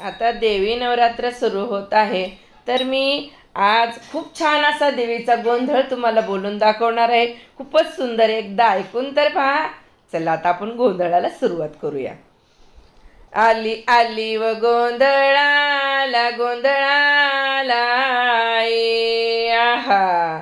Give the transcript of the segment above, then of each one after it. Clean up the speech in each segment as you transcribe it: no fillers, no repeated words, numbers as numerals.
आता देवी नवरात्र सुरू होत आहे, तर मी आज खूप छान असा देवीचा गोंधळ तुम्हाला बोलून दाखवणार आहे. खूपच सुंदर, एकदा ऐकून तर पहा. चला आता आपण गोंधळाला सुरुवात करूया. आली आली व गोंधळाला गोंधळाला आई, आहा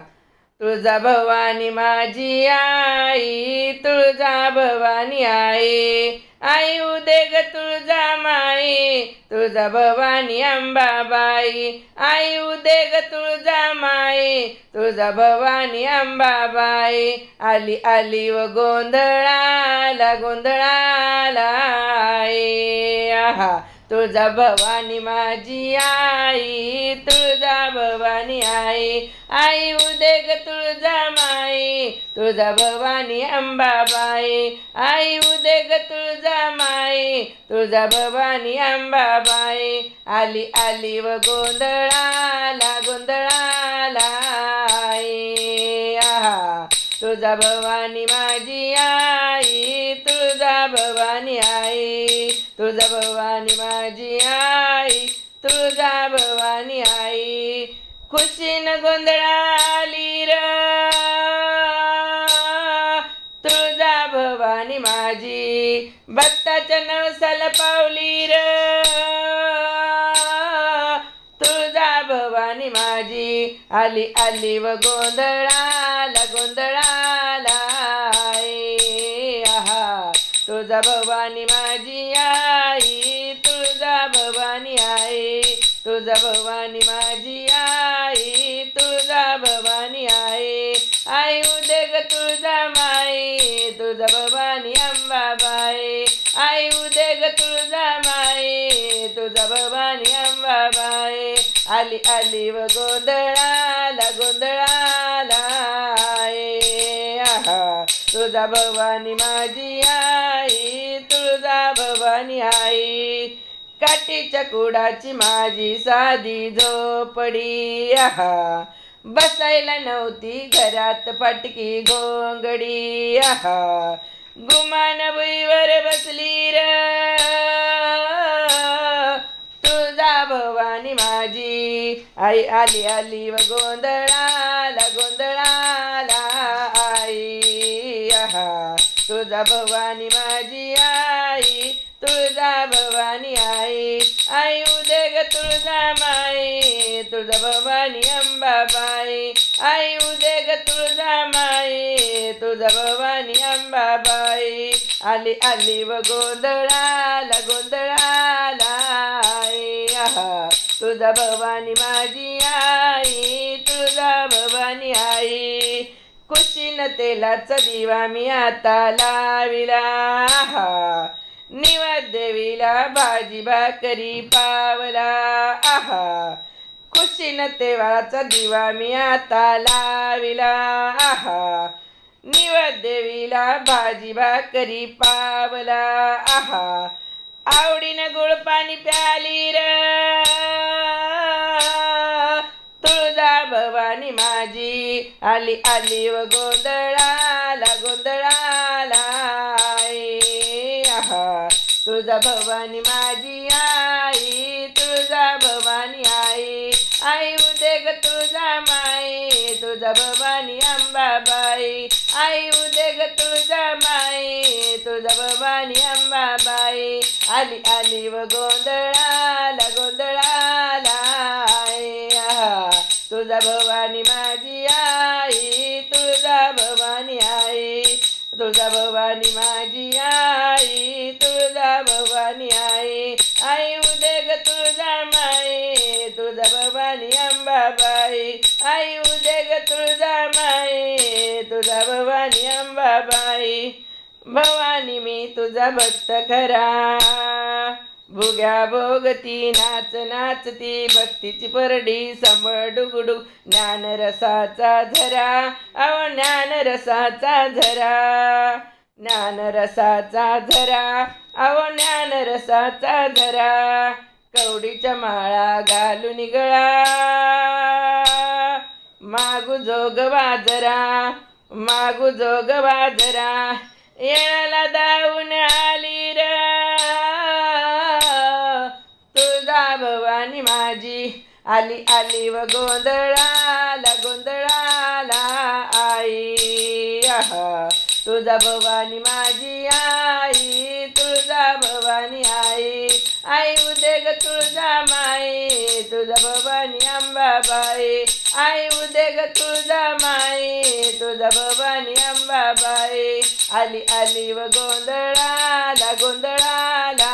तुळजा भवानी माझी आई, तुळजा भवानी आई, आई उदे ग तुळजा माई, तुळजा भवानी अंबाबाई, आई उदे ग तुळजा माई, तुळजा भवानी अंबाबाई. आली आली व गोंधळाला गोंधळाला आई, आहा तुळजा भवानी माझी आई, तुळजा भवानी आई, आई उदे ग तुळजा माई, तुळजा भवानी अंबाबाई, आई उदे ग तुळजा माई, तुळजा भवानी अंबाबाई. आली आली व गोंधळाला गोंधळाला आई, आहा तुळजा भवानी माझी आई, तुळजा भवानी आई, तुळजा भवानी माझी आई, तुळजा भवानी आई. खुशीनं गोंधळाली र तुळजा भवानी माझी, भक्ताच्या नवसाला पावली र तुळजा भवानी माझी. आली आली व गोंधळाला गोंधळाला आई, आहा तुळजा भवानी माझी आई, तुळजा भवानी आई, तुळजा भवानी माझी आई, तुळजा भवानी आई, आई उदे ग तुळजा माई, तुळजा भवानी अंबाबाई, आई उदे ग तुळजा माई, तुळजा भवानी अंबाबाई. आली आली व गोंधळाला गोंधळाला आई, आहा तुळजा भवानी माझी आई, तुळजा भवानी आई. काठीच्या कुडाची माझी साधी झोपडी, आहा बसायला नव्हती घरात फाटकी घोंगडी, आहा गुमान भुईवर बसली र तुळजा भवानी माझी. आई आली आली व गोंधळाला गोंधळाला आई, आहा तुळजा भवानी माझी आई, तुळजा भवानी आई, आई उदे ग तुळजा माई, तुळजा भवानी अंबाबाई, आई उदे ग तुळजा माई, तुळजा भवानी अंबाबाई. आली आली व गोंधळाला गोंधळाला आई, आहा तुळजा भवानी माझी आई, तुळजा भवानी आई. खुशीनं तेलाचा दिवा मी आता लाविला, आहा निवाद देवीला भाजी भाकरी पावला, आहा खुशीनं तेलाचा दिवा मी आता लाविला, आहा निवाद देवीला भाजी भाकरी पावला, आहा आवडीनं गुळ पाणी प्याली र तुळजा भवानी माझी. आली आली व गोंधळाला गोंधळाला आई, आहा तुळजा भवानी माझी आई, तुळजा भवानी आई, आई उदे ग तुळजा माई, तुळजा भवानी अंबाबाई, आई उदे ग तुळजा माई, तुळजा भवानी अंबाबाई. आली आली व गोंधळाला गोंधळाला आई, आहा तुळजा भवानी माझी आई, तुळजा भवानी आई, तुळजा भवानी माझी आई, तुळजा भवानी आई, आई उदे ग तुळजा माई, तुळजा भवानी अंबाबाई, आई उदे ग तुळजा माई, तुळजा भवानी अंबाबाई. भवानी मी तुझा भक्त खरा, भुग्या भोगती नाच नाचती, भक्तीची परडी सांभाळ डुगडुग, ज्ञान रसाचा झरा, अव ज्ञान रसाचा झरा, ज्ञान रसाचा झरा, अव ज्ञान रसाचा झरा. कवडीच्या माळा घालून गळा, मागू जोग बाजरा, मागू जोग बाजरा, येळाला धावून आली र तुळजा भवानी माझी आली आली व गोंधळाला गोंधळाला आई आहा तुळजा भवानी माझी आई तुळजा भवानी आई आई उदे ग तुळजा माई तुळजा भवानी अंबाबाई आई उदे ग तुळजा माई तुळजा भवानी अंबाबाई आली आली व गोंधळाला गोंधळाला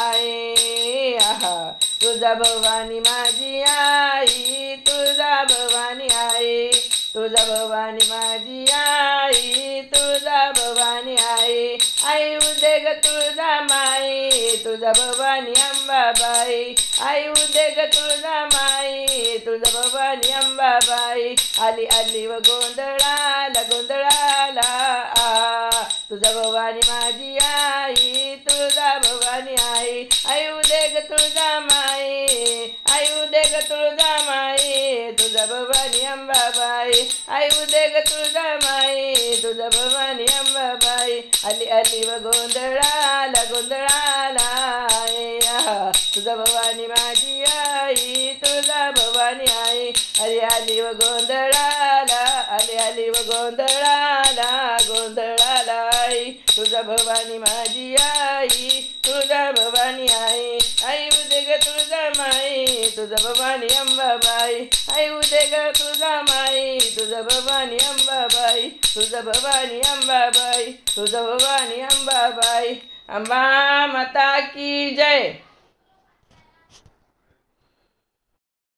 आई आहा तुळजा भवानी माझी आई तुळजा भवानी आई तुळजा भवानी माझी आई तुळजा भवानी आई आई उदे ग तुळजा माई तुळजा भवानी अंबाबाई आई उदे ग तुळजा माई तुळजा भवानी अंबाबाई आली आली व गोंधळाला गोंधळाला तुळजा भवानी माझी आई तुळजा भवानी आई आई उदे ग तुळजा माई आई उदे ग तुळजा माई तुळजा भवानी अंबाबाई आई उदे ग तुळजा माई तुळजा भवानी अंबाबाई आली आली व गोंधळाला गोंधळाला तुळजा भवानी माझी आई तुळजा भवानी आई आली आली व गोंधळाला आली आली व गोंधळाला गोंधळाला आई तुळजा भवानी माझी आई तुळजा भवानी आई आई उदे ग तुळजा माई तुळजा भवानी अंबाबाई आई उदे ग तुळजा माई तुळजा भवानी अंबाबाई तुळजा भवानी अंबाबाई तुळजा भवानी अंबाबाई अंबा माता की जय।